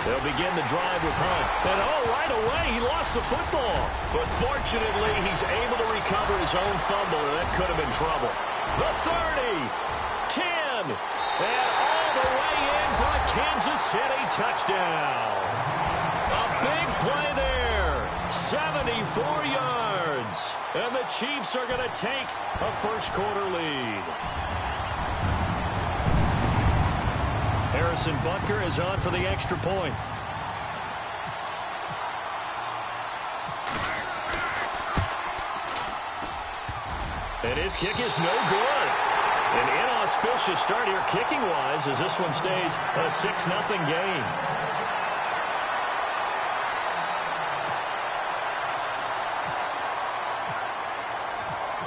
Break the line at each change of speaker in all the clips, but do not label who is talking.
They'll begin the drive with Hunt. And, right away, he lost the football. But fortunately, he's able to recover his own fumble, and that could have been trouble. The 30, 10, and all the way in for a Kansas City touchdown. A big play there, 74 yards. And the Chiefs are going to take a first-quarter lead. Harrison Butker is on for the extra point. And his kick is no good. An inauspicious start here kicking-wise as this one stays a 6-0 game.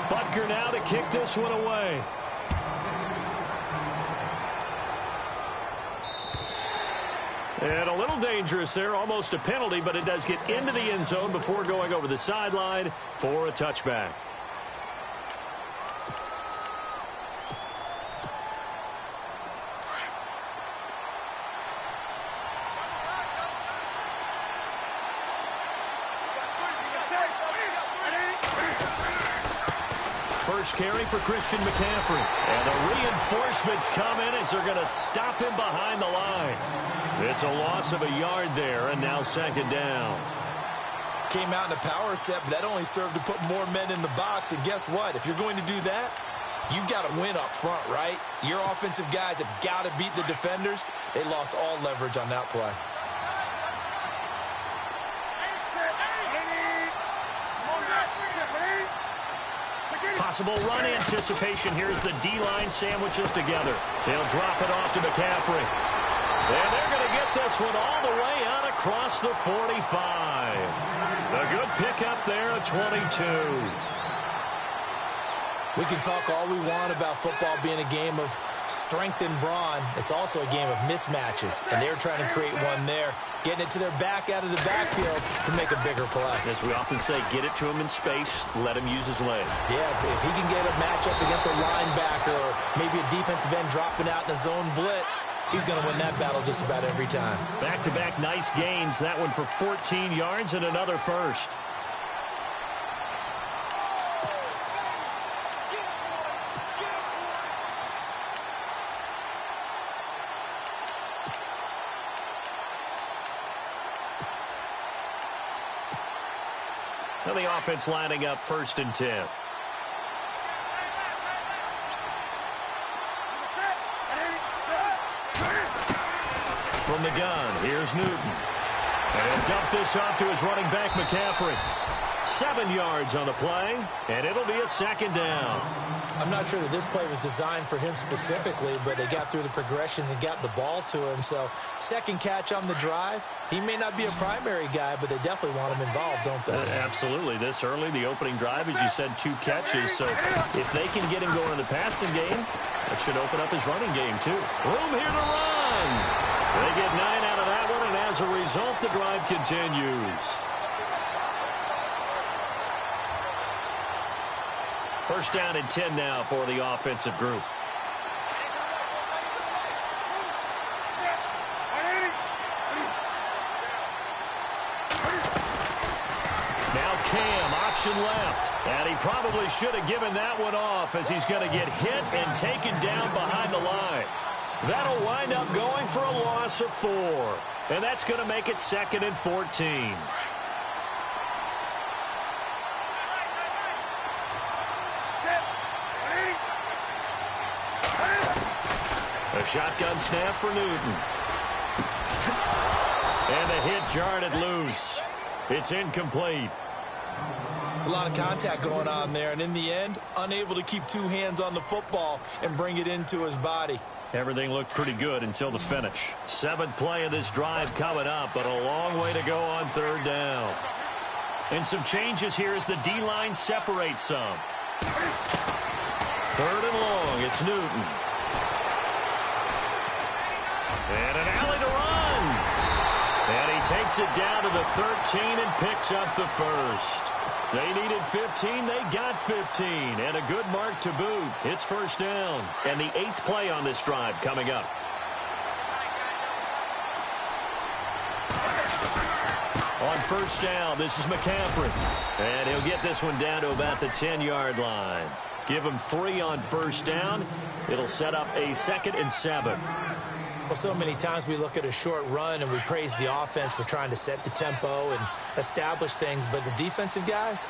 Butker now to kick this one away. And a little dangerous there, almost a penalty, but it does get into the end zone before going over the sideline for a touchback. First carry for Christian McCaffrey. And the reinforcements come in as they're going to stop him behind the line. It's a loss of a yard there, and now second down.
Came out in a power set, but that only served to put more men in the box. And guess what? If you're going to do that, you've got to win up front, right? Your offensive guys have got to beat the defenders. They lost all leverage on that play.
Possible run anticipation here as the D-line sandwiches together. They'll drop it off to McCaffrey. And they're going to get this one all the way out across the 45. A good pickup there at 22.
We can talk all we want about football being a game of strength and brawn. It's also a game of mismatches, and they're trying to create one there, getting it to their back out of the backfield to make a bigger play.
As we often say, get it to him in space, let him use his leg.
Yeah, if he can get a matchup against a linebacker or maybe a defensive end dropping out in a zone blitz, he's going to win that battle just about every time.
Back-to-back nice gains, that one for 14 yards and another first. Now the offense lining up 1st and 10. From the gun, here's Newton. And he'll dump this off to his running back, McCaffrey. 7 yards on the play, and it'll be a second down.
I'm not sure that this play was designed for him specifically, but they got through the progressions and got the ball to him. So, second catch on the drive. He may not be a primary guy, but they definitely want him involved, don't they?
Absolutely. This early, the opening drive, as you said, 2 catches. So, if they can get him going in the passing game, that should open up his running game, too. Room here to run. They get 9 out of that one, and as a result, the drive continues. First down and 10 now for the offensive group. Now Cam, option left. And he probably should have given that one off as he's going to get hit and taken down behind the line. That'll wind up going for a loss of 4. And that's going to make it 2nd and 14. A shotgun snap for Newton. And the hit jarred it loose. It's incomplete.
It's a lot of contact going on there, and in the end, unable to keep 2 hands on the football and bring it into his body.
Everything looked pretty good until the finish. 7th play of this drive coming up, but a long way to go on 3rd down. And some changes here as the D-line separates some. 3rd and long, it's Newton. And an alley to run. And he takes it down to the 13 and picks up the first. They needed 15. They got 15. And a good mark to boot. It's first down. And the 8th play on this drive coming up. On first down, this is McCaffrey. And he'll get this one down to about the 10-yard line. Give him 3 on first down. It'll set up a 2nd and 7.
Well, so many times we look at a short run and we praise the offense for trying to set the tempo and establish things, but the defensive guys,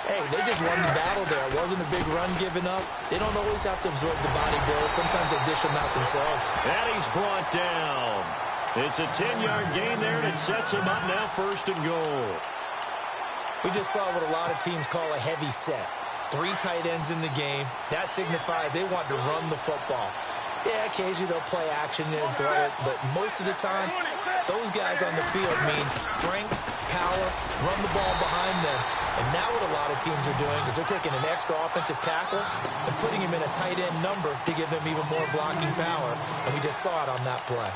hey, they just won the battle there. It wasn't a big run given up. They don't always have to absorb the body blows. Sometimes they dish them out themselves.
And he's brought down. It's a 10-yard gain there, and it sets him up now 1st and goal.
We just saw what a lot of teams call a heavy set. 3 tight ends in the game. That signifies they want to run the football. Yeah, occasionally they'll play action and throw it, but most of the time, those guys on the field means strength, power, run the ball behind them. And now what a lot of teams are doing is they're taking an extra offensive tackle and putting him in a tight end number to give them even more blocking power, and we just saw it on that play.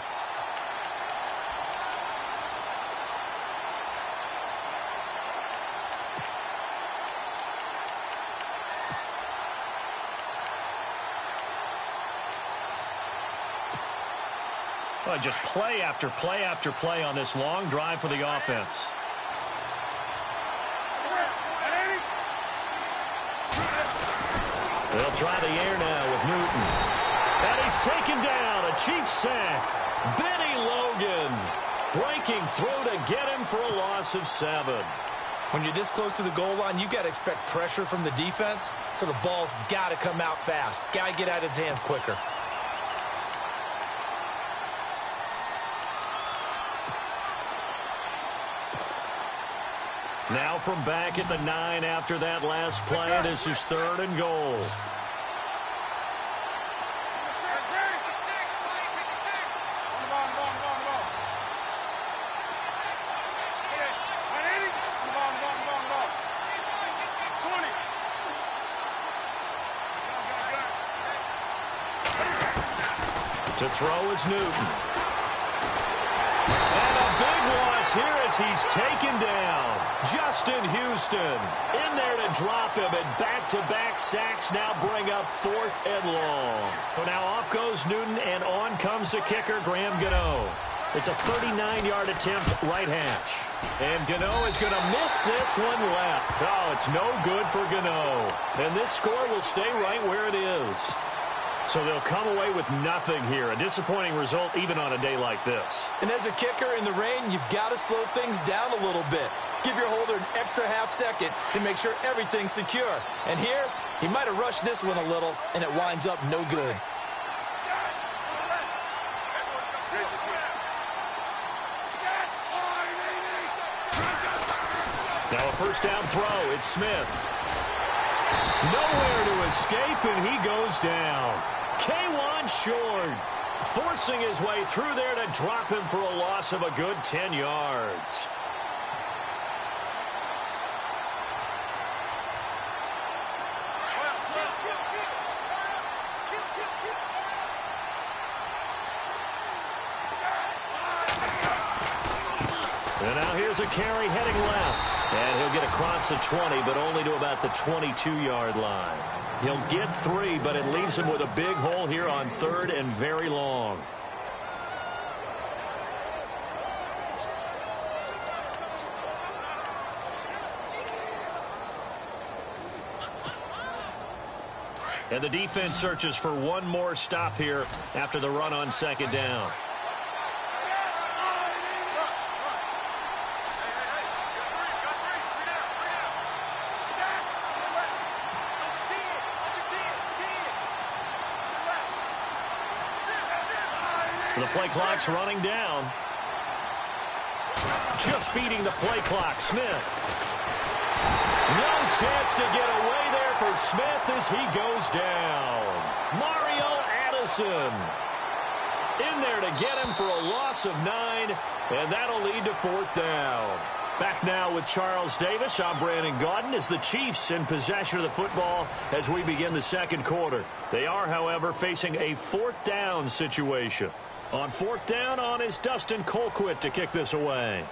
Well, just play after play after play on this long drive for the offense. They'll try the air now with Newton. And he's taken down. A Chiefs sack. Benny Logan breaking through to get him for a loss of 7.
When you're this close to the goal line, you've got to expect pressure from the defense, so the ball's got to come out fast. Got to get out of his hands quicker.
Now from back at the 9 after that last play, this is 3rd and goal. To throw is Newton. And a big loss here as he's taken down. Justin Houston in there to drop him, and back-to-back sacks now bring up 4th and long. So now off goes Newton, and on comes the kicker, Graham Gano. It's a 39-yard attempt right hash. And Gano is going to miss this one left. Oh, it's no good for Gano. And this score will stay right where it is. So they'll come away with nothing here. A disappointing result even on a day like this.
And as a kicker in the rain, you've got to slow things down a little bit. Give your holder an extra half second to make sure everything's secure. And here, he might have rushed this one a little, and it winds up no good.
Now a first down throw. It's Smith. Nowhere to escape, and he goes down. K'Wan Short forcing his way through there to drop him for a loss of a good 10 yards. And now here's a carry heading left. And he'll get across the 20, but only to about the 22-yard line. He'll get 3, but it leaves him with a big hole here on 3rd and very long. And the defense searches for one more stop here after the run on 2nd down. The play clock's running down. Just beating the play clock, Smith. No chance to get away there for Smith as he goes down. Mario Addison in there to get him for a loss of 9, and that'll lead to 4th down. Back now with Charles Davis. I'm Brandon Gaudin as the Chiefs in possession of the football as we begin the 2nd quarter. They are, however, facing a 4th down situation. On 4th down, on is Dustin Colquitt to kick this away.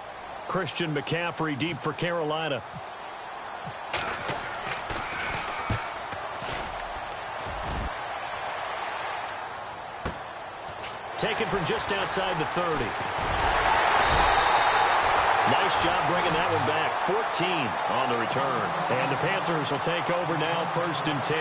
Christian McCaffrey deep for Carolina. Taken from just outside the 30. Nice job bringing that one back. 14 on the return. And the Panthers will take over now, 1st and 10.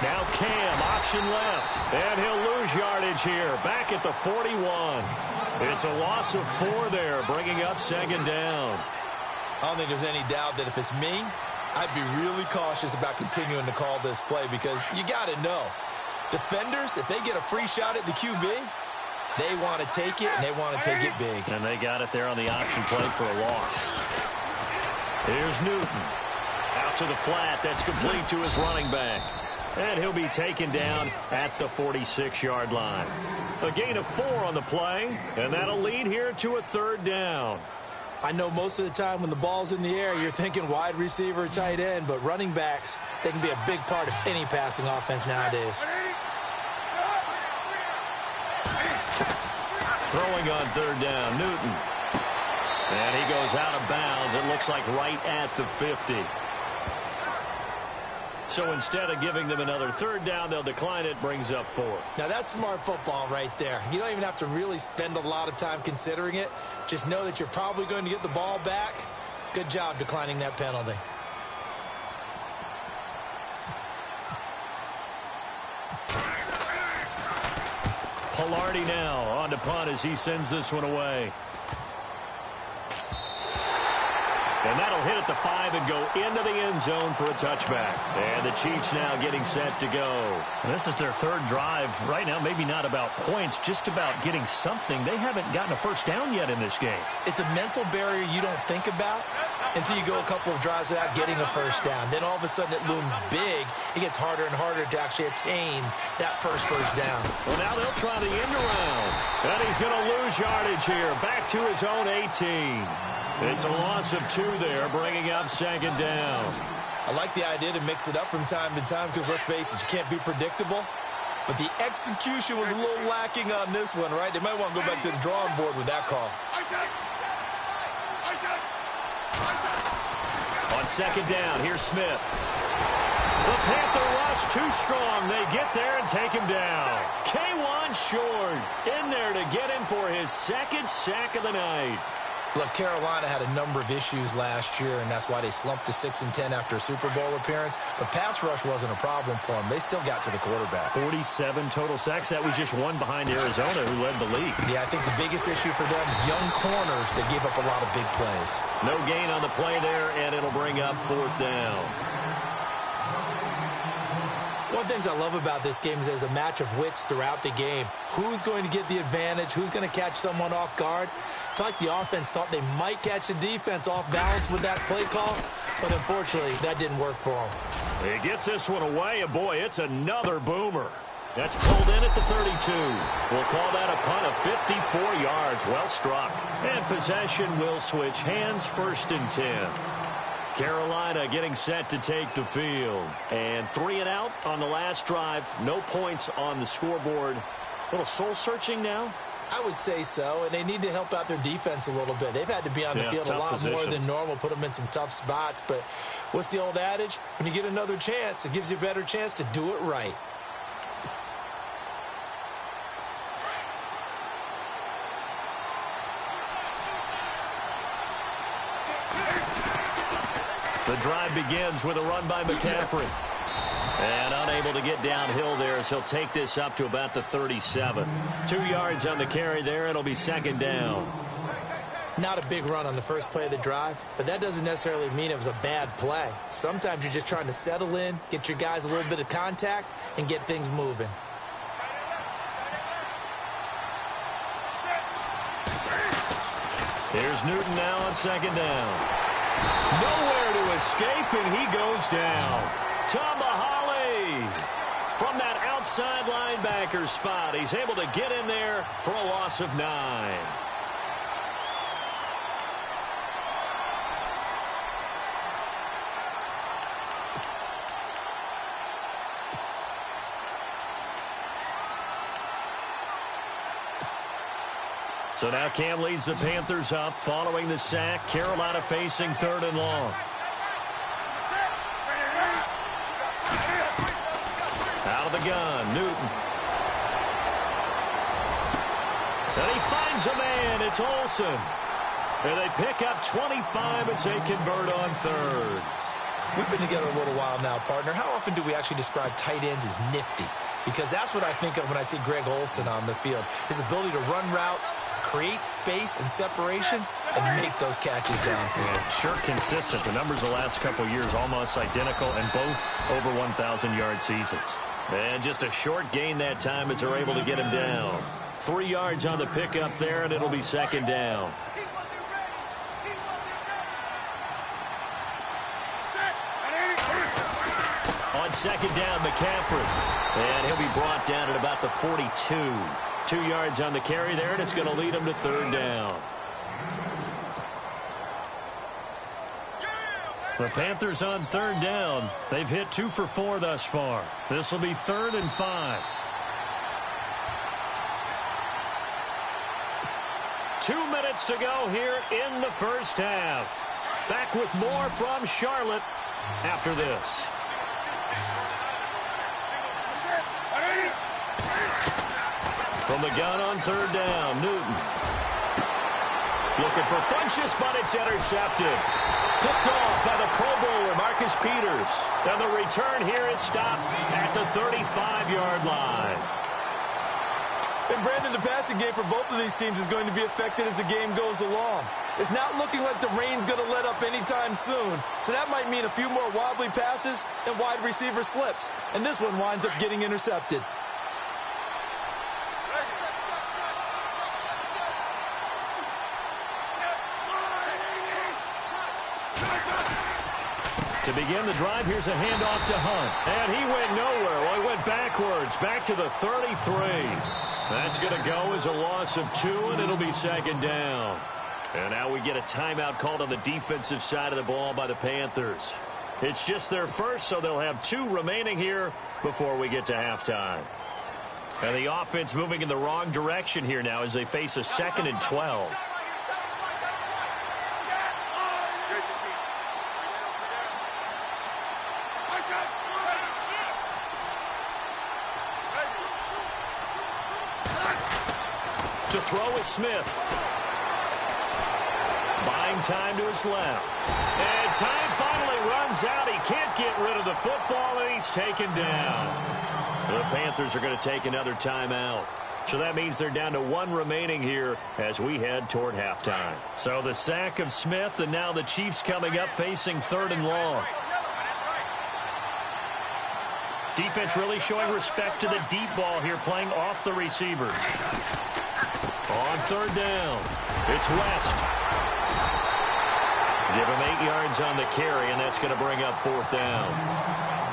Now Cam, option left. And he'll lose yardage here. Back at the 41. It's a loss of 4 there, bringing up 2nd down.
I don't think there's any doubt that if it's me, I'd be really cautious about continuing to call this play because you got to know, defenders, if they get a free shot at the QB, they want to take it, and they want to take it big.
And they got it there on the option play for a loss. Here's Newton. Out to the flat. That's complete to his running back. And he'll be taken down at the 46-yard line. A gain of 4 on the play, and that'll lead here to a 3rd down.
I know most of the time when the ball's in the air, you're thinking wide receiver, tight end, but running backs, they can be a big part of any passing offense nowadays.
Throwing on 3rd down, Newton. And he goes out of bounds. It looks like right at the 50. So instead of giving them another 3rd down, they'll decline it, brings up 4.
Now that's smart football right there. You don't even have to really spend a lot of time considering it. Just know that you're probably going to get the ball back. Good job declining that penalty.
Pilardi now on to punt as he sends this one away. And that'll hit at the 5 and go into the end zone for a touchback. And the Chiefs now getting set to go.
And this is their 3rd drive. Right now, maybe not about points, just about getting something. They haven't gotten a 1st down yet in this game.
It's a mental barrier you don't think about until you go a couple of drives without getting a 1st down. Then all of a sudden it looms big. It gets harder and harder to actually attain that first down.
Well, now they'll try the end around. And he's going to lose yardage here. Back to his own 18. It's a loss of 2 there, bringing up 2nd down.
I like the idea to mix it up from time to time because, let's face it, you can't be predictable. But the execution was a little lacking on this one, right? They might want to go back to the drawing board with that call.
On 2nd down, here's Smith. The Panther rush too strong. They get there and take him down. K1 short in there to get him for his 2nd sack of the night.
Look, Carolina had a number of issues last year, and that's why they slumped to 6-10 after a Super Bowl appearance. But pass rush wasn't a problem for them. They still got to the quarterback.
47 total sacks. That was just 1 behind Arizona, who led the league.
Yeah, I think the biggest issue for them, young corners that gave up a lot of big plays.
No gain on the play there, and it'll bring up 4th down.
One of the things I love about this game is there's a match of wits throughout the game. Who's going to get the advantage? Who's going to catch someone off guard? I feel like the offense thought they might catch the defense off balance with that play call, but unfortunately, that didn't work for them.
He gets this one away, and boy, it's another boomer. That's pulled in at the 32. We'll call that a punt of 54 yards. Well struck. And possession will switch hands, 1st and 10. Carolina getting set to take the field. And 3 and out on the last drive. No points on the scoreboard. A little soul-searching now?
I would say so, and they need to help out their defense a little bit. They've had to be on the field a lot more than normal, put them in some tough spots. But what's the old adage? When you get another chance, it gives you a better chance to do it right.
The drive begins with a run by McCaffrey. And unable to get downhill there as he'll take this up to about the 37. 2 yards on the carry there. It'll be 2nd down.
Not a big run on the first play of the drive, but that doesn't necessarily mean it was a bad play. Sometimes you're just trying to settle in, get your guys a little bit of contact, and get things moving.
Here's Newton now on 2nd down. Nowhere to escape, and he goes down. Tamahali from that outside linebacker spot. He's able to get in there for a loss of 9. So now Cam leads the Panthers up following the sack. Carolina facing 3rd and long.
the gun, Newton. And he finds a man. It's Olsen. And they pick up 25 as they convert on third.
We've been together a little while now, partner. How often do we actually describe tight ends as nifty? Because that's what I think of when I see Greg Olsen on the field. His ability to run routes, create space and separation, and make those catches downfield.
Sure consistent. The numbers the last couple years almost identical, and both over 1,000-yard seasons. And just a short gain that time as they're able to get him down. 3 yards on the pickup there, and it'll be second down. On second down, McCaffrey. And he'll be brought down at about the 42. 2 yards on the carry there, and it's going to lead him to third down. The Panthers on third down. They've hit 2 for 4 thus far. This will be 3rd and 5. 2 minutes to go here in the first half. Back with more from Charlotte after this. From the gun on third down, Newton. Looking for Funchess, but it's intercepted. Picked off by the Pro Bowler, Marcus Peters. And the return here is stopped at the 35-yard line.
And Brandon, the passing game for both of these teams is going to be affected as the game goes along. It's not looking like the rain's going to let up anytime soon. So that might mean a few more wobbly passes and wide receiver slips. And this one winds up getting intercepted.
To begin the drive, here's a handoff to Hunt. And he went nowhere. Well, he went backwards, back to the 33. That's going to go as a loss of 2, and it'll be second down. And now we get a timeout called on the defensive side of the ball by the Panthers. It's just their first, so they'll have 2 remaining here before we get to halftime. And the offense moving in the wrong direction here now as they face a 2nd and 12. To throw is Smith. Buying time to his left. And time finally runs out. He can't get rid of the football, and he's taken down. The Panthers are going to take another timeout. So that means they're down to 1 remaining here as we head toward halftime. So the sack of Smith, and now the Chiefs coming up facing 3rd and long. Defense really showing respect to the deep ball here, playing off the receivers. On third down, it's West. Give him 8 yards on the carry, and that's going to bring up 4th down.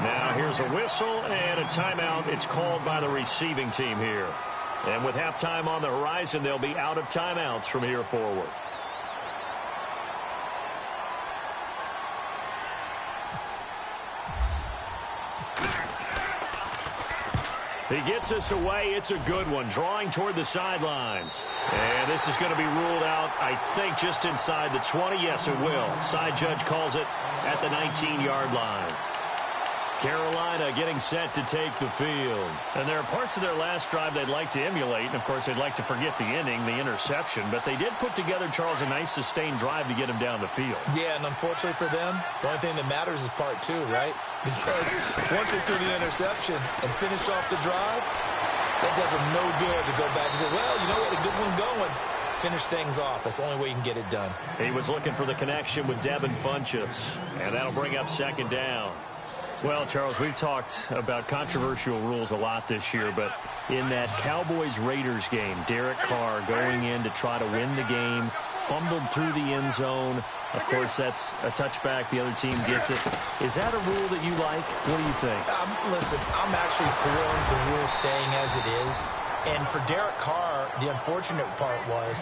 Now here's a whistle and a timeout. It's called by the receiving team here. And with halftime on the horizon, they'll be out of timeouts from here forward. He gets us away. It's a good one. Drawing toward the sidelines. And this is going to be ruled out, I think, just inside the 20. Yes, it will. Side judge calls it at the 19-yard line. Carolina getting set to take the field. And there are parts of their last drive they'd like to emulate. And, of course, they'd like to forget the inning, the interception. But they did put together, Charles, a nice sustained drive to get him down the field.
Yeah, and unfortunately for them, the only thing that matters is part 2, right? Because once they threw the interception and finished off the drive, that does them no good to go back and say, well, you know what, a good one going. Finish things off. That's the only way you can get it done.
He was looking for the connection with Devin Funchess. And that'll bring up second down. Well, Charles, we've talked about controversial rules a lot this year, but in that Cowboys-Raiders game, Derek Carr going in to try to win the game, fumbled through the end zone. Of course, that's a touchback. The other team gets it. Is that a rule that you like? What do you think?
Listen, I'm actually for the rule staying as it is. And for Derek Carr, the unfortunate part was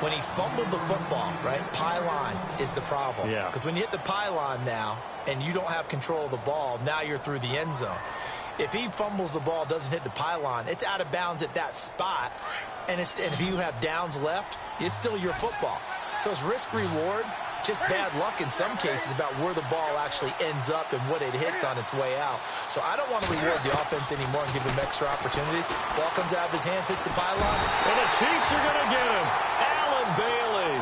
when he fumbled the football, right? Pylon is the problem.
Yeah.
Because when you hit the pylon now and you don't have control of the ball, now you're through the end zone. If he fumbles the ball, doesn't hit the pylon, it's out of bounds at that spot. And if you have downs left, it's still your football. So it's risk-reward. just bad luck in some cases about where the ball actually ends up and what it hits on its way out. So I don't want to reward the offense anymore and give them extra opportunities. Ball comes out of his hands, hits the pylon.
And the Chiefs are going to get him. Allen Bailey.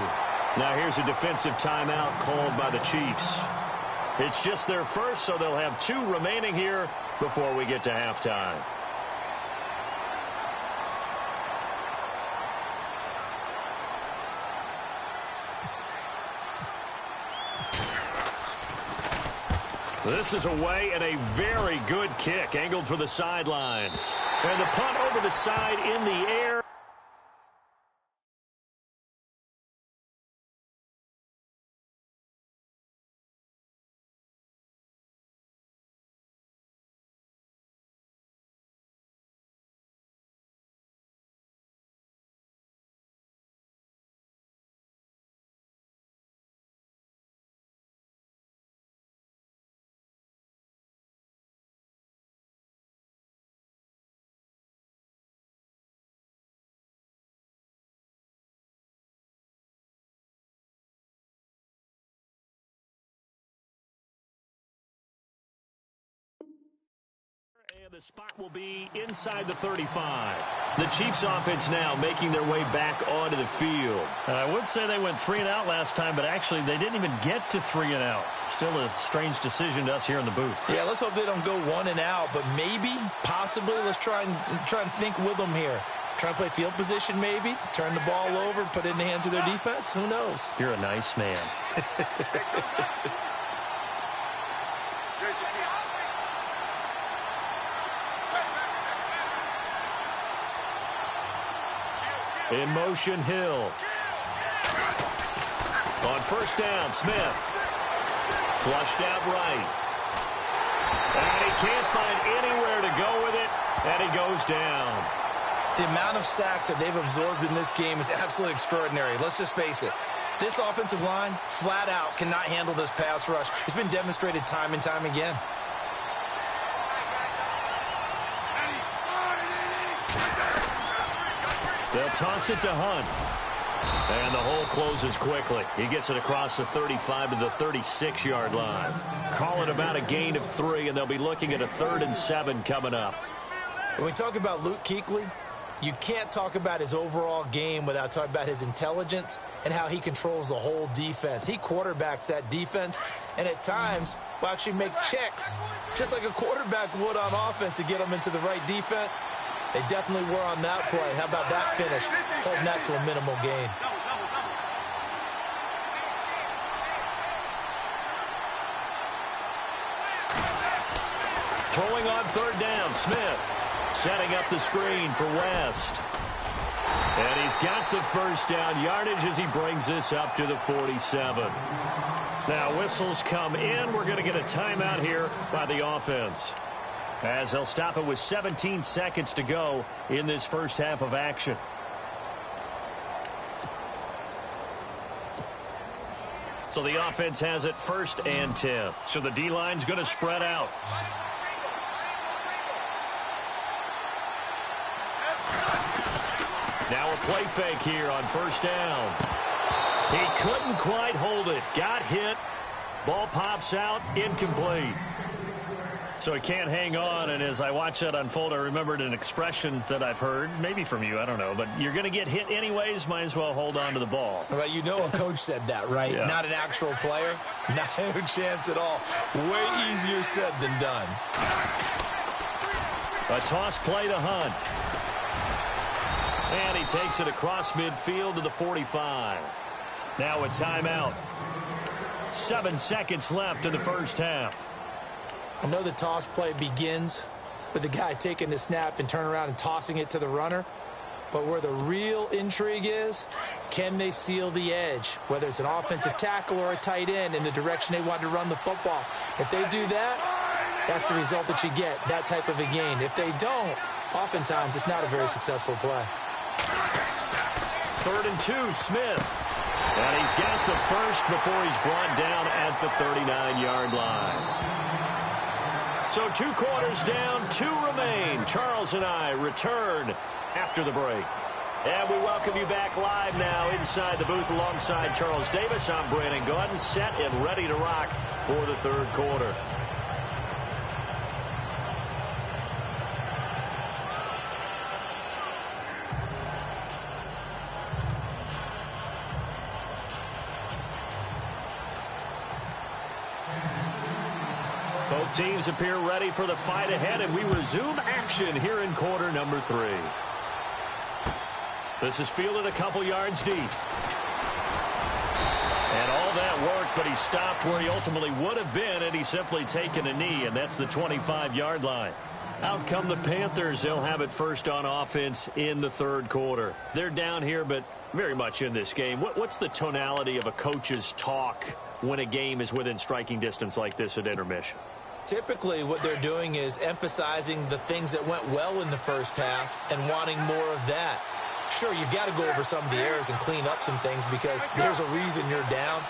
Now here's a defensive timeout called by the Chiefs. It's just their first, so they'll have 2 remaining here before we get to halftime. This is away and a very good kick, angled for the sidelines. And the punt over the side in the air. And the spot will be inside the 35. The Chiefs offense now making their way back onto the field.
I would say they went 3 and out last time, but actually they didn't even get to 3 and out. Still a strange decision to us here in the booth.
Yeah, let's hope they don't go 1 and out, but maybe, possibly, let's try and think with them here. Try and play field position maybe, turn the ball over, put it in the hands of their defense. Who knows?
You're a nice man.
In motion, Hill. On first down, Smith. Flushed out right. And he can't find anywhere to go with it, and he goes down.
The amount of sacks that they've absorbed in this game is absolutely extraordinary. Let's just face it. This offensive line, flat out, cannot handle this pass rush. It's been demonstrated time and time again.
They'll toss it to Hunt. And the hole closes quickly. He gets it across the 35 to the 36-yard line. Call it about a gain of 3, and they'll be looking at a 3rd and 7 coming up.
When we talk about Luke Kuechly, you can't talk about his overall game without talking about his intelligence and how he controls the whole defense. He quarterbacks that defense, and at times will actually make checks, just like a quarterback would on offense to get them into the right defense. They definitely were on that play. How about that finish? Holding that to a minimal gain.
Throwing on 3rd down, Smith. Setting up the screen for West. And he's got the first down yardage as he brings this up to the 47. Now whistles come in. We're going to get a timeout here by the offense, as they'll stop it with 17 seconds to go in this first half of action. So the offense has it 1st and 10. So the D-line's going to spread out. Now a play fake here on 1st down. He couldn't quite hold it. Got hit. Ball pops out. Incomplete. So he can't hang on, and as I watch that unfold, I remembered an expression that I've heard, maybe from you, I don't know, but you're going to get hit anyways, might as well hold on to the ball.
Well, you know a coach said that, right?
Yeah.
Not an actual player. No chance at all. Way easier said than done.
A toss play to Hunt. And he takes it across midfield to the 45. Now a timeout. 7 seconds left in the first half.
I know the toss play begins with the guy taking the snap and turning around and tossing it to the runner. But where the real intrigue is, can they seal the edge, whether it's an offensive tackle or a tight end, in the direction they want to run the football? If they do that, that's the result that you get, that type of a gain. If they don't, oftentimes it's not a very successful play.
3rd and 2, Smith. And he's got the first before he's brought down at the 39-yard line. So 2 quarters down, 2 remain. Charles and I return after the break. And we welcome you back live now inside the booth alongside Charles Davis. I'm Brandon Gaudin, set and ready to rock for the third quarter. Both teams appear ready for the fight ahead, and we resume action here in quarter number 3. This is fielded a couple yards deep. And all that work, but he stopped where he ultimately would have been, and he's simply taken a knee, and that's the 25-yard line. Out come the Panthers. They'll have it first on offense in the third quarter. They're down here, but very much in this game. What's the tonality of a coach's talk when a game is within striking distance like this at intermission?
Typically, what they're doing is emphasizing the things that went well in the first half and wanting more of that. Sure, you've got to go over some of the errors and clean up some things because there's a reason you're down.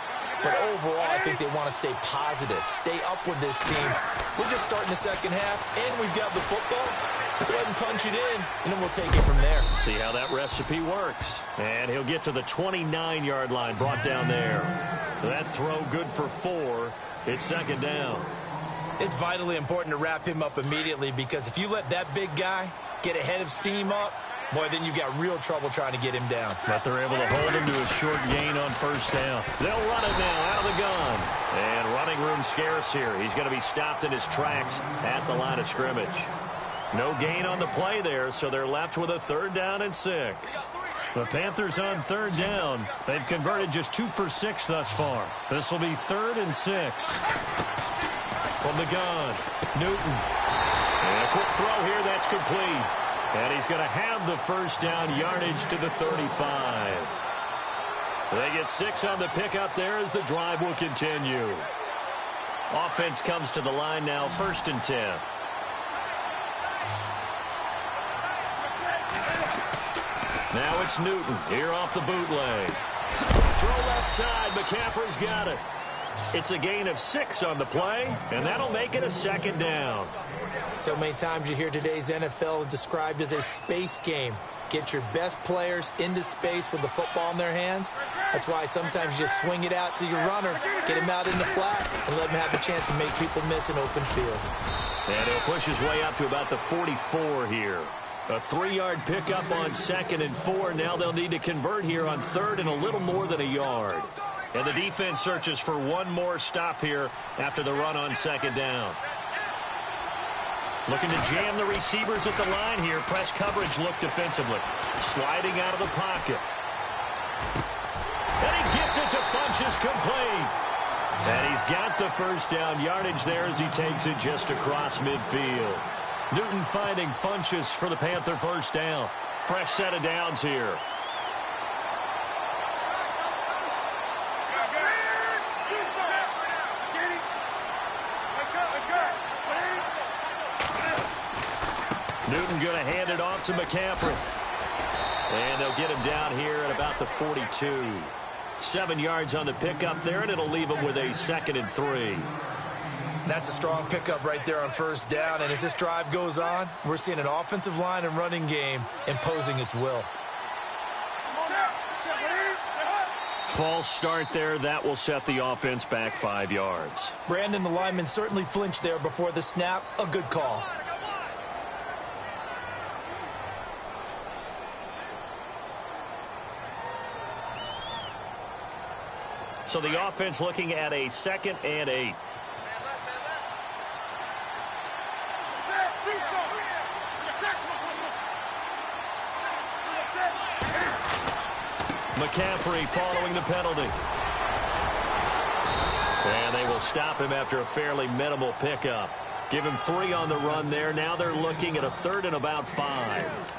But overall, I think they want to stay positive, stay up with this team. We're just starting the second half, and we've got the football. Let's go ahead and punch it in, and then we'll take it from there.
See how that recipe works. And he'll get to the 29-yard line, brought down there. That throw good for 4. It's second down.
It's vitally important to wrap him up immediately because if you let that big guy get ahead of steam up, boy, then you've got real trouble trying to get him down.
But they're able to hold him to a short gain on first down. They'll run it now out of the gun. And running room scarce here. He's going to be stopped in his tracks at the line of scrimmage. No gain on the play there, so they're left with a 3rd down and 6. The Panthers on 3rd down. They've converted just 2 for 6 thus far. This will be 3rd and 6. From the gun, Newton. And a quick throw here, that's complete. And he's going to have the first down, yardage to the 35. They get 6 on the pickup there as the drive will continue. Offense comes to the line now, 1st and 10. Now it's Newton here off the bootleg. Throw left side, McCaffrey's got it. It's a gain of 6 on the play, and that'll make it a 2nd down.
So many times you hear today's NFL described as a space game. Get your best players into space with the football in their hands. That's why sometimes you just swing it out to your runner, get him out in the flat, and let him have a chance to make people miss an open field.
And he'll push his way up to about the 44 here. A 3-yard pickup on 2nd and 4. Now they'll need to convert here on 3rd and a little more than a yard. And the defense searches for one more stop here after the run on 2nd down. Looking to jam the receivers at the line here. Press coverage look defensively. Sliding out of the pocket. And he gets it to Funchess complete. And he's got the first down yardage there as he takes it just across midfield. Newton finding Funchess for the Panther first down. Fresh set of downs here. Newton going to hand it off to McCaffrey. And they'll get him down here at about the 42. 7 yards on the pickup there, and it'll leave him with a 2nd and 3.
That's a strong pickup right there on first down. And as this drive goes on, we're seeing an offensive line and running game imposing its will.
False start there. That will set the offense back 5 yards.
Brandon, the lineman certainly flinched there before the snap. A good call.
So the offense looking at a 2nd and 8. McCaffrey following the penalty. And they will stop him after a fairly minimal pickup. Give him 3 on the run there. Now they're looking at a 3rd and about 5.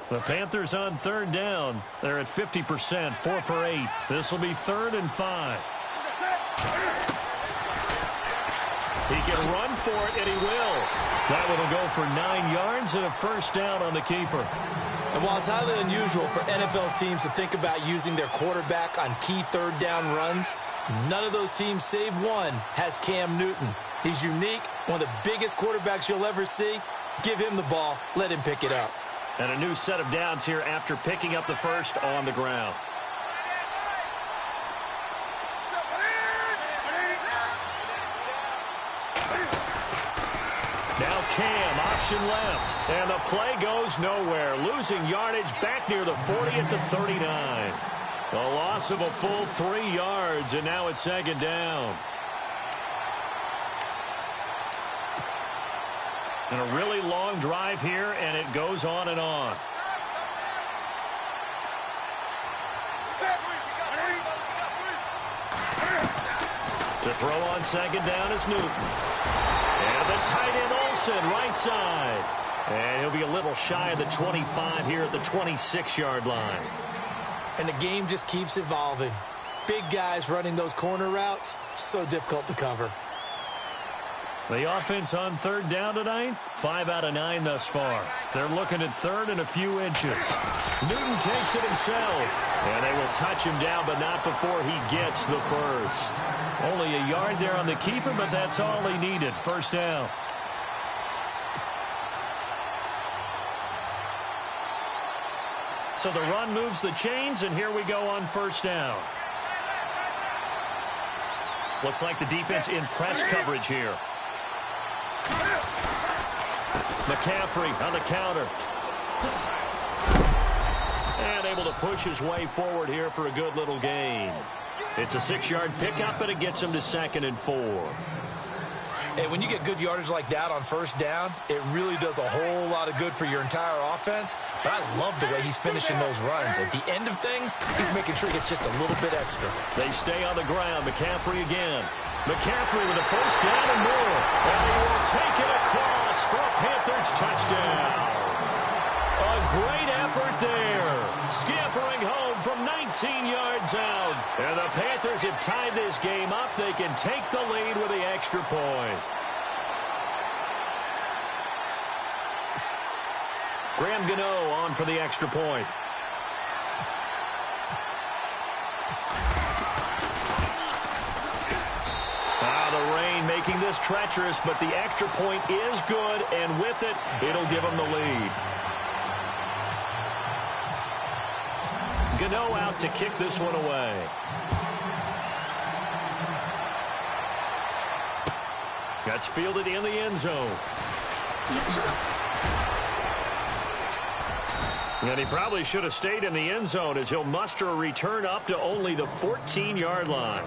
The Panthers on 3rd down. They're at 50%, 4 for 8. This will be 3rd and 5. He can run for it, and he will. That one will go for 9 yards and a first down on the keeper.
And while it's highly unusual for NFL teams to think about using their quarterback on key third down runs, none of those teams, save one, has Cam Newton. He's unique, one of the biggest quarterbacks you'll ever see. Give him the ball. Let him pick it up.
And a new set of downs here after picking up the first on the ground. Now Cam, option left. And the play goes nowhere. Losing yardage back near the 40 at the 39. A loss of a full 3 yards, and now it's second down. And a really long drive here, and it goes on and on. To throw on second down is Newton. And the tight end Olsen, right side. And he'll be a little shy of the 25 here at the 26-yard line.
And the game just keeps evolving. Big guys running those corner routes, so difficult to cover.
The offense on third down tonight, 5 out of 9 thus far. They're looking at third and a few inches. Newton takes it himself. And they will touch him down, but not before he gets the first. Only a yard there on the keeper, but that's all he needed. First down. So the run moves the chains, and here we go on first down. Looks like the defense in press coverage here. McCaffrey on the counter. And able to push his way forward here for a good little gain. It's a 6-yard pickup, but it gets him to 2nd and 4.
Hey, when you get good yardage like that on first down, it really does a whole lot of good for your entire offense. But I love the way he's finishing those runs. At the end of things, he's making sure he gets just a little bit extra.
They stay on the ground. McCaffrey again. McCaffrey with a first down and more. And he will take it across for a Panthers touchdown. A great effort there. Scampering home from 19 yards out. And the Panthers have tied this game up. They can take the lead with the extra point. Graham Gano on for the extra point. The rain making this treacherous, but the extra point is good, and with it, it'll give them the lead. Gano out to kick this one away. That's fielded in the end zone. And he probably should have stayed in the end zone as he'll muster a return up to only the 14-yard line.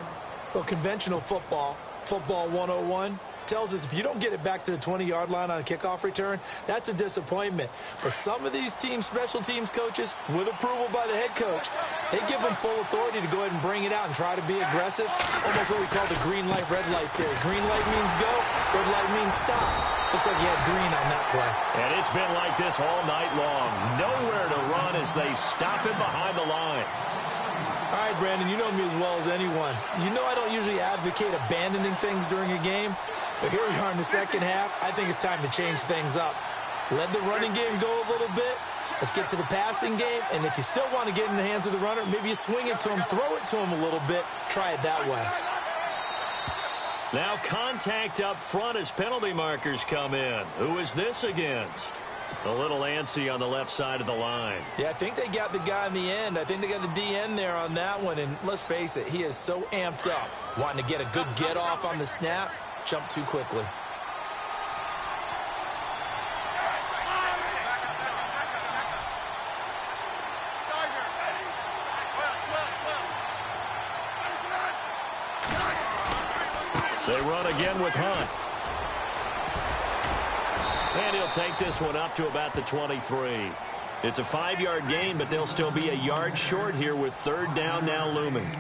Well, conventional football 101, tells us if you don't get it back to the 20-yard line on a kickoff return, that's a disappointment. But some of these teams, special teams coaches, with approval by the head coach, they give them full authority to go ahead and bring it out and try to be aggressive. Almost what we call the green light, red light theory. Green light means go, red light means stop. Looks like he had green on that play.
And it's been like this all night long. Nowhere to run as they stop him behind the line.
All right, Brandon, you know me as well as anyone. You know I don't usually advocate abandoning things during a game, but here we are in the second half. I think it's time to change things up. Let the running game go a little bit. Let's get to the passing game, and if you still want to get in the hands of the runner, maybe you swing it to him, throw it to him a little bit, try it that way.
Now contact up front as penalty markers come in. Who is this against? A little antsy on the left side of the line.
Yeah, I think they got the guy in the end. I think they got the DN there on that one. And let's face it, he is so amped up, wanting to get a good get off on the snap, jump too quickly.
They run again with Hunt. And he'll take this one up to about the 23. It's a 5-yard gain, but they'll still be a yard short here with third down now looming.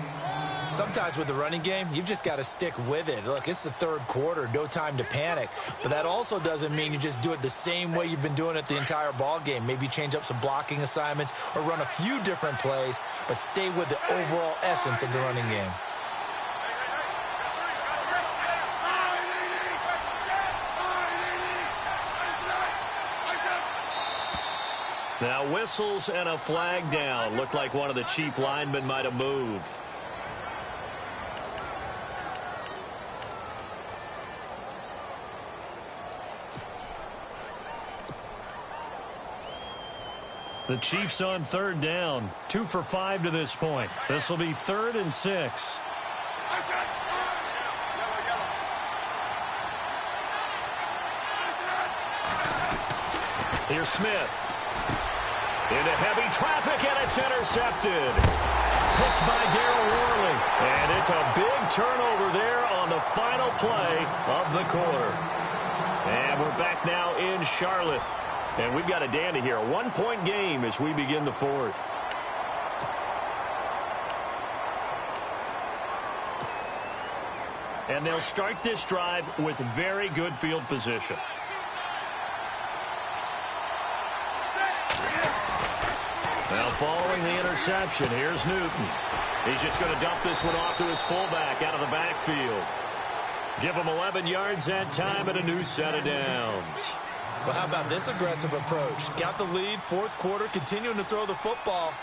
Sometimes with the running game, you've just got to stick with it. Look, it's the third quarter, no time to panic. But that also doesn't mean you just do it the same way you've been doing it the entire ball game. Maybe change up some blocking assignments or run a few different plays, but stay with the overall essence of the running game.
Now whistles and a flag down. Looked like one of the chief linemen might have moved. The Chiefs on third down. 2 for 5 to this point. This will be 3rd and 6. Here's Smith. Into heavy traffic, and it's intercepted. Picked by Darryl Worley. And it's a big turnover there on the final play of the quarter. And we're back now in Charlotte. And we've got a dandy here. A 1-point game as we begin the 4th. And they'll start this drive with very good field position. Now following the interception, here's Newton. He's just going to dump this one off to his fullback out of the backfield. Give him 11 yards that time and a new set of downs.
Well, how about this aggressive approach? Got the lead, 4th quarter, continuing to throw the football.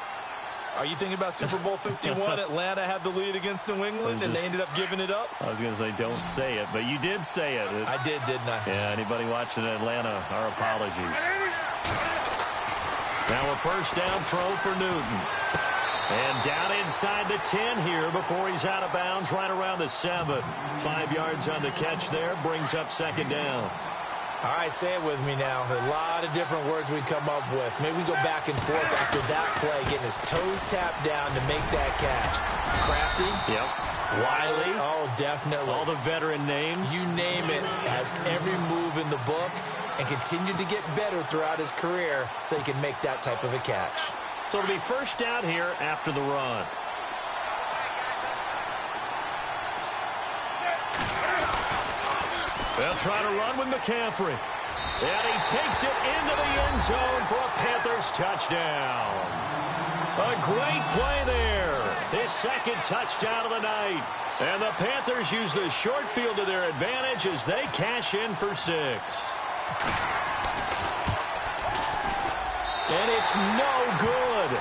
Are you thinking about Super Bowl 51? Atlanta had the lead against New England, and they ended up giving it up?
I was going to say don't say it, but you did say it.
I did, didn't I?
Yeah, anybody watching Atlanta, our apologies. Now a first down throw for Newton. And down inside the 10 here before he's out of bounds right around the 7. 5 yards on the catch there, brings up 2nd down.
All right, say it with me now. A lot of different words we come up with. Maybe we go back and forth after that play, getting his toes tapped down to make that catch. Crafty.
Yep.
Wiley. Oh, definitely.
All the veteran names.
You name it. Has every move in the book and continued to get better throughout his career so he can make that type of a catch.
So it'll be first down here after the run. They'll try to run with McCaffrey. And he takes it into the end zone for a Panthers touchdown. A great play there. His 2nd touchdown of the night. And the Panthers use the short field to their advantage as they cash in for 6. And it's no good.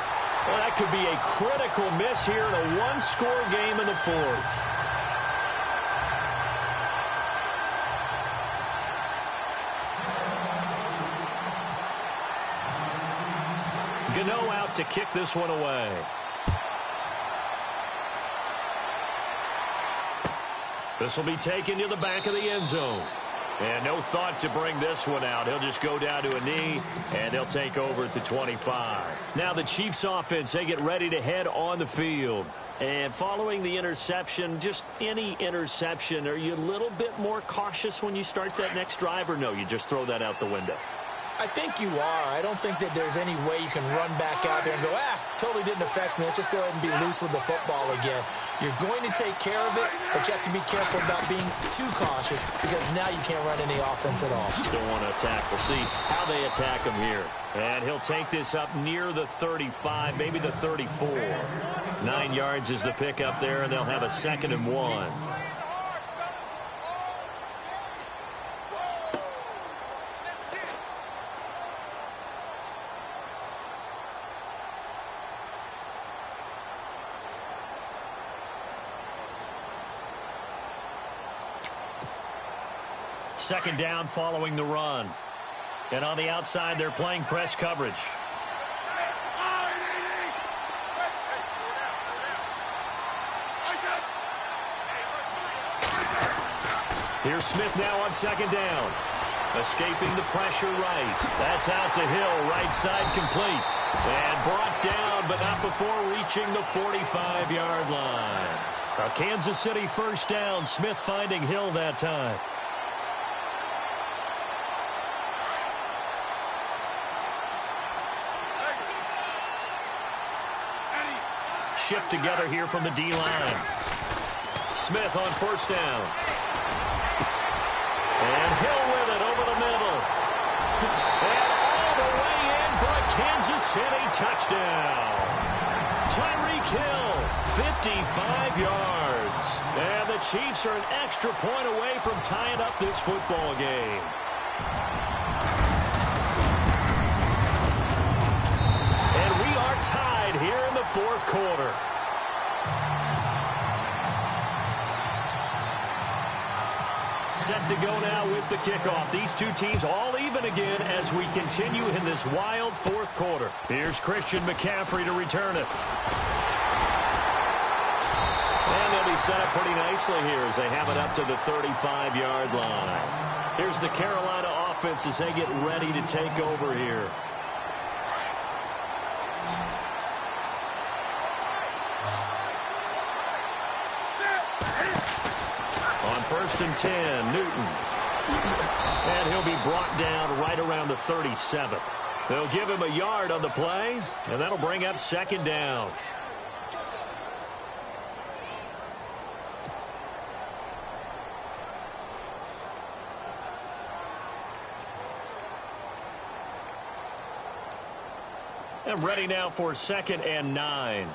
Well, that could be a critical miss here in a 1-score game in the 4th. Gano out to kick this one away. This will be taken to the back of the end zone. And no thought to bring this one out. He'll just go down to a knee, and they'll take over at the 25. Now the Chiefs offense, they get ready to head on the field. And following the interception, just any interception, are you a little bit more cautious when you start that next drive, or no, you just throw that out the window?
I think you are. I don't think that there's any way you can run back out there and go, totally didn't affect me. Let's just go ahead and be loose with the football again. You're going to take care of it, but you have to be careful about being too cautious because now you can't run any offense at all.
Still want to attack. We'll see how they attack him here. And he'll take this up near the 35, maybe the 34. 9 yards is the pickup there, and they'll have a 2nd and 1. Second down following the run. And on the outside, they're playing press coverage. Here's Smith now on 2nd down. Escaping the pressure right. That's out to Hill, right side complete. And brought down, but not before reaching the 45-yard line. A Kansas City first down. Smith finding Hill that time. Shift together here from the D-line. Smith on first down. And Hill with it over the middle. And all the way in for a Kansas City touchdown. Tyreek Hill, 55 yards. And the Chiefs are an extra point away from tying up this football game. here in the fourth quarter. Set to go now with the kickoff. These two teams all even again as we continue in this wild fourth quarter. Here's Christian McCaffrey to return it. And they'll be set up pretty nicely here as they have it up to the 35-yard line. Here's the Carolina offense as they get ready to take over here. On 1st and 10, Newton. And he'll be brought down right around the 37. They'll give him a yard on the play, and that'll bring up 2nd down. And ready now for 2nd and 9.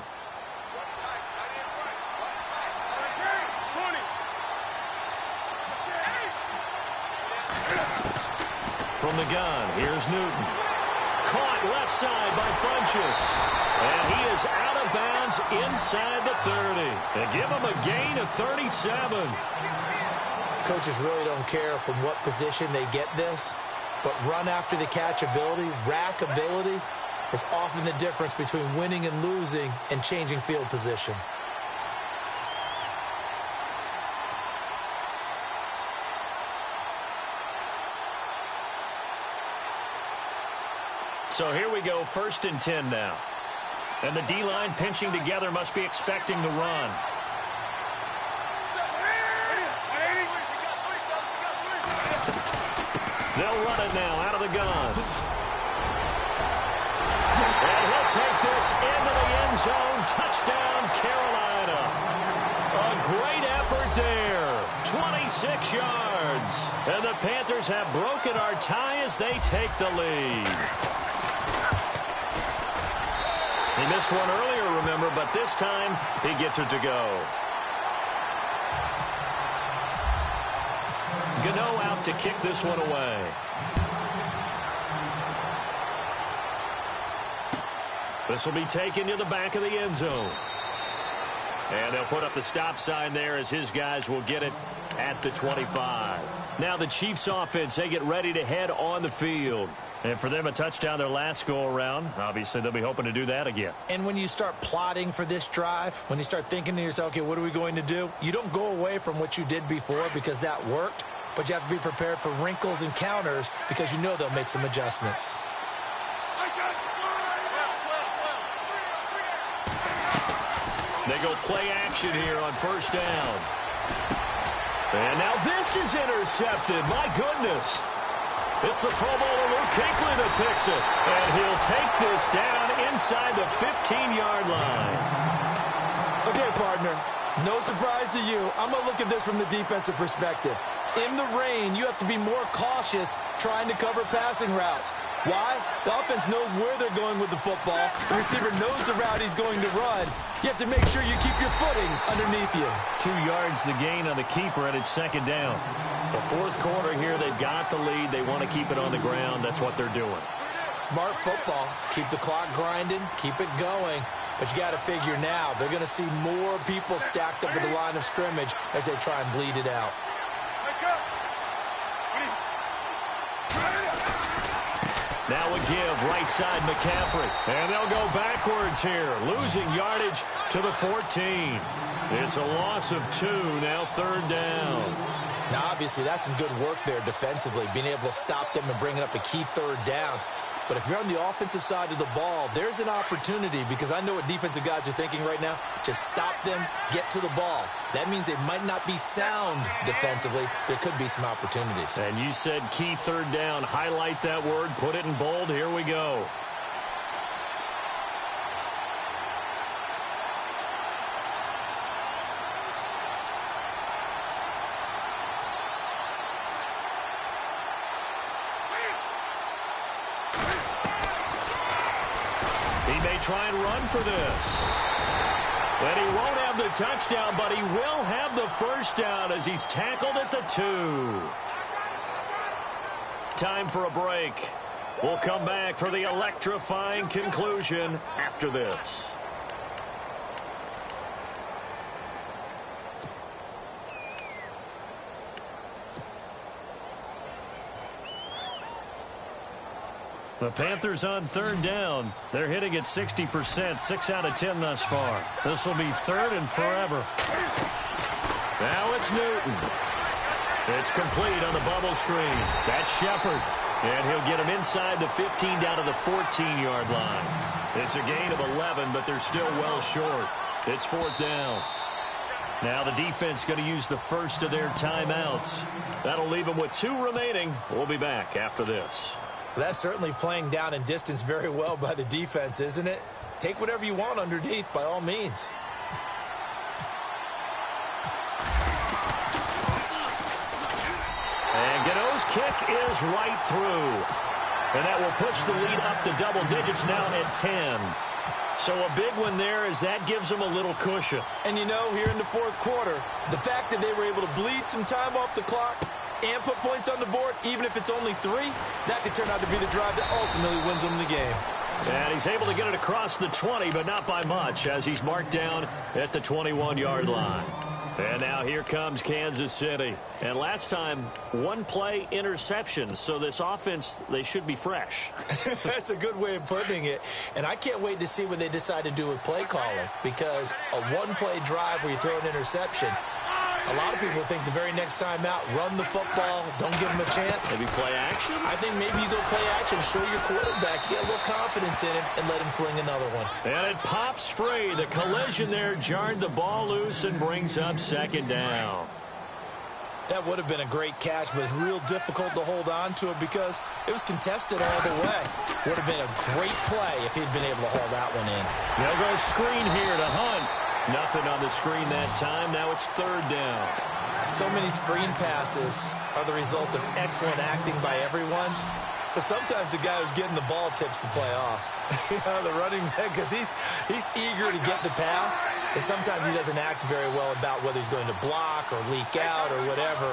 From the gun, here's Newton. Caught left side by Funchess. And he is out of bounds inside the 30. And give him a gain of 37.
Coaches really don't care from what position they get this, but run after the catch ability, rack ability, is often the difference between winning and losing and changing field position.
So here we go, 1st and 10 now. And the D-line pinching together must be expecting the run. They'll run it now out of the gun. And he'll take this into the end zone. Touchdown, Carolina. A great effort there. 26 yards. And the Panthers have broken our tie as they take the lead. He missed one earlier, remember, but this time he gets it to go. Gano out to kick this one away. This will be taken to the back of the end zone. And they'll put up the stop sign there as his guys will get it at the 25. Now the Chiefs offense, they get ready to head on the field. And for them, a touchdown their last go-around. Obviously, they'll be hoping to do that again.
And when you start plotting for this drive, when you start thinking to yourself, okay, what are we going to do? You don't go away from what you did before because that worked, but you have to be prepared for wrinkles and counters because you know they'll make some adjustments.
They go play action here on 1st down. And now this is intercepted. My goodness. It's the Pro Bowler Luke Kuechly that picks it. And he'll take this down inside the 15-yard line.
Okay, partner, no surprise to you. I'm going to look at this from the defensive perspective. In the rain, you have to be more cautious trying to cover passing routes. Why? The offense knows where they're going with the football. The receiver knows the route he's going to run. You have to make sure you keep your footing underneath you.
2 yards the gain on the keeper, and it's 2nd down. The fourth quarter here, they've got the lead. They want to keep it on the ground. That's what they're doing.
Smart football. Keep the clock grinding. Keep it going. But you got to figure now, they're going to see more people stacked up at the line of scrimmage as they try and bleed it out.
Now a give, right side McCaffrey. And they'll go backwards here, losing yardage to the 14. It's a loss of 2, now 3rd down.
Now, obviously, that's some good work there defensively, being able to stop them and bringing up a key 3rd down. But if you're on the offensive side of the ball, there's an opportunity because I know what defensive guys are thinking right now. Just stop them, get to the ball. That means they might not be sound defensively. There could be some opportunities.
And you said key 3rd down. Highlight that word. Put it in bold. Here we go. Try and run for this. And he won't have the touchdown, but he will have the 1st down as he's tackled at the 2. Time for a break. We'll come back for the electrifying conclusion after this. The Panthers on third down. They're hitting at 60%, 6 out of 10 thus far. This will be third and forever. Now it's Newton. It's complete on the bubble screen. That's Shepard. And he'll get him inside the 15 down to the 14-yard line. It's a gain of 11, but they're still well short. It's fourth down. Now the defense going to use the first of their timeouts. That'll leave them with 2 remaining. We'll be back after this.
That's certainly playing down and distance very well by the defense, isn't it? Take whatever you want underneath by all means.
And Gano's kick is right through. And that will push the lead up to double digits now at 10. So a big one there as that gives them a little cushion.
And you know, here in the fourth quarter, the fact that they were able to bleed some time off the clock and put points on the board, even if it's only 3, that could turn out to be the drive that ultimately wins them the game.
And he's able to get it across the 20, but not by much, as he's marked down at the 21-yard line. And now here comes Kansas City. And last time, 1 play interception. So this offense, they should be fresh.
That's a good way of putting it. And I can't wait to see what they decide to do with play calling. Because a 1-play drive where you throw an interception, a lot of people think the very next time out, run the football, don't give them a chance.
Maybe play action?
I think maybe you go play action, show your quarterback, get a little confidence in him, and let him fling another one.
And it pops free. The collision there jarred the ball loose and brings up second down.
That would have been a great catch, but it's real difficult to hold on to it because it was contested all the way. Would have been a great play if he'd been able to hold that one in.
They'll go screen here to Hunt. Nothing on the screen that time. Now it's third down.
So many screen passes are the result of excellent acting by everyone. But sometimes the guy who's getting the ball tips the play off. The running back, because he's eager to get the pass. And sometimes he doesn't act very well about whether he's going to block or leak out or whatever.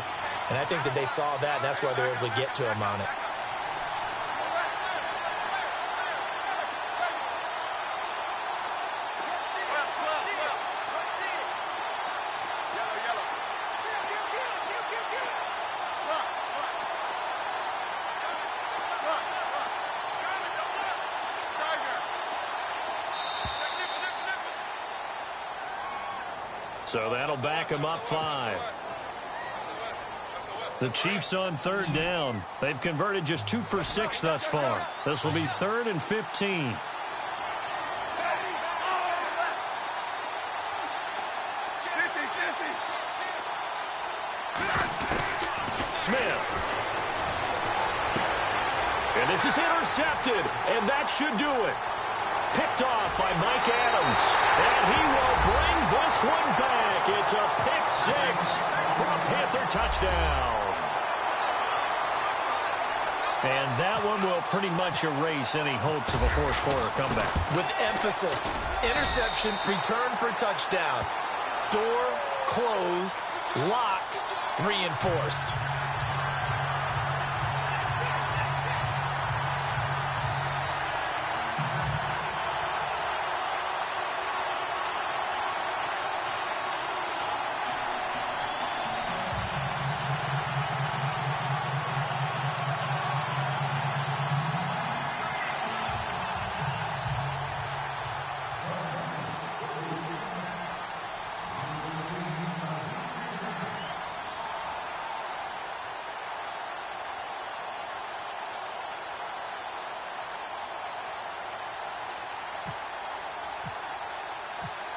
And I think that they saw that, and that's why they were able to get to him on it.
So that'll back him up 5. The Chiefs on third down. They've converted just 2 for 6 thus far. This will be third and 15. Smith. And this is intercepted, and that should do it. Picked off by Mike Adams. And he will bring this one back. It's a pick 6 for a Panther touchdown. And that one will pretty much erase any hopes of a fourth quarter comeback.
With emphasis, interception, return for touchdown. Door closed, locked, reinforced.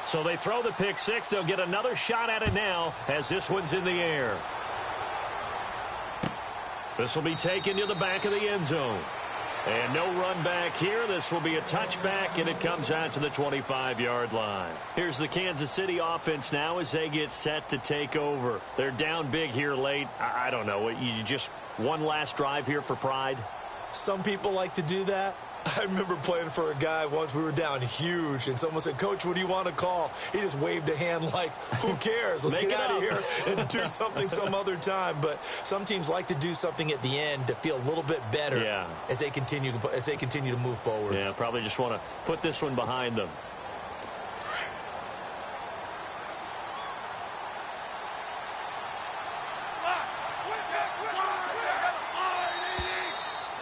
So they throw the pick 6. They'll get another shot at it now as this one's in the air. This will be taken to the back of the end zone. And no run back here. This will be a touchback, and it comes out to the 25-yard line. Here's the Kansas City offense now as they get set to take over. They're down big here late. I don't know. You just one last drive here for pride?
Some people like to do that. I remember playing for a guy once. We were down huge, and someone said, "Coach, what do you want to call?" He just waved a hand like, who cares? Let's get out of here and do something some other time. But some teams like to do something at the end to feel a little bit better as they continue to move forward.
Yeah, probably just want to put this one behind them.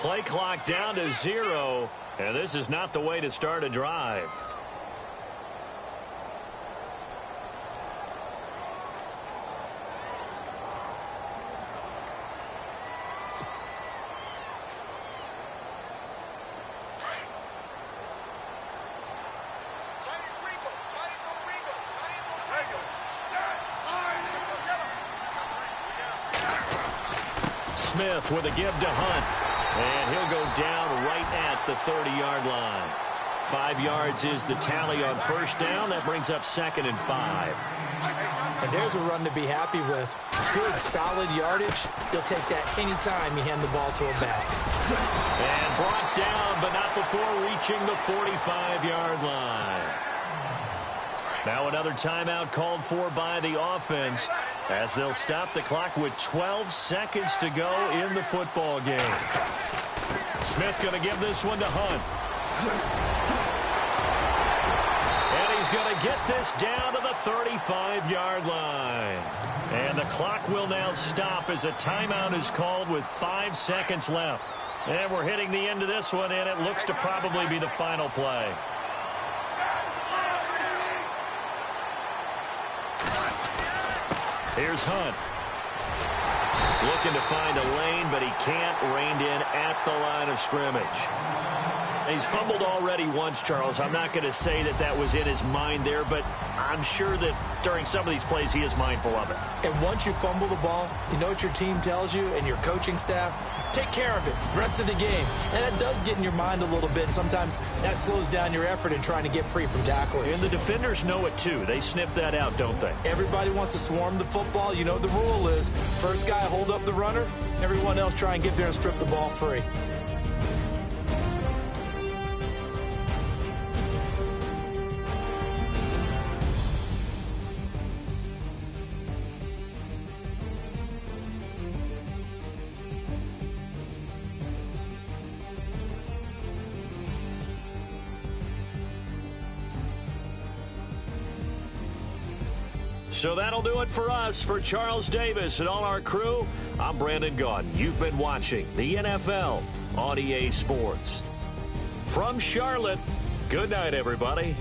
Play clock down to 0, and this is not the way to start a drive. Smith with a give to Hunt. And he'll go down right at the 30-yard line. 5 yards is the tally on first down. That brings up 2nd and 5.
And there's a run to be happy with. Good, solid yardage. He'll take that any time you hand the ball to a back.
And brought down, but not before reaching the 45-yard line. Now another timeout called for by the offense, as they'll stop the clock with 12 seconds to go in the football game. Smith going to give this one to Hunt. And he's going to get this down to the 35-yard line. And the clock will now stop as a timeout is called with 5 seconds left. And we're hitting the end of this one, and it looks to probably be the final play. Here's Hunt. Looking to find a lane, but he can't. Reined in at the line of scrimmage. He's fumbled already once, Charles. I'm not going to say that that was in his mind there, but I'm sure that during some of these plays he is mindful of it.
And once you fumble the ball, you know what your team tells you and your coaching staff? Take care of it rest of the game. And that does get in your mind a little bit. And sometimes that slows down your effort in trying to get free from tacklers.
And the defenders know it too. They sniff that out, don't they?
Everybody wants to swarm the football. You know the rule is first guy hold up the runner. Everyone else try and get there and strip the ball free.
So that'll do it for us. For Charles Davis and all our crew, I'm Brandon Gaudin. You've been watching the NFL on EA Sports. From Charlotte, good night, everybody.